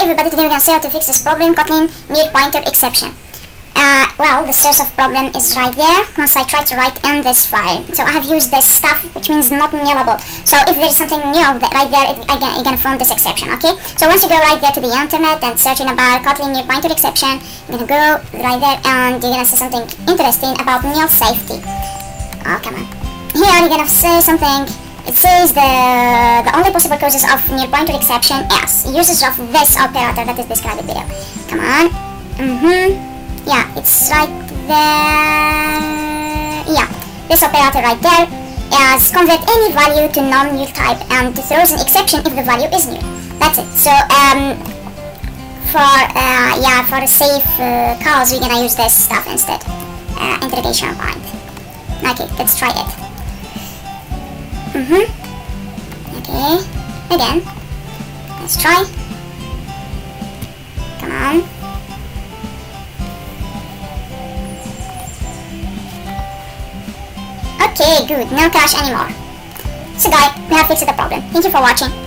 everybody, today we're going to see how to fix this problem, Kotlin null pointer exception. Well, the source of problem is right there once I try to write in this file. So I have used this stuff, which means not nullable. So if there is something null right there, you're going to find this exception, okay? So once you go right there to the internet and searching about Kotlin null pointer exception, you're going to go right there and you're going to see something interesting about null safety. Oh, come on. Here you're going to see something. It says the only possible causes of null pointer exception is usage of this operator that is described below. Come on. Yeah, it's right there. Yeah, this operator right there is convert any value to non-null type and throws an exception if the value is null. That's it. So for a safe calls, we're gonna use this stuff instead. Interrogation point. Okay, let's try it. Okay, again. Let's try. Come on. Okay, good. No crash anymore. So guys, we have fixed the problem. Thank you for watching.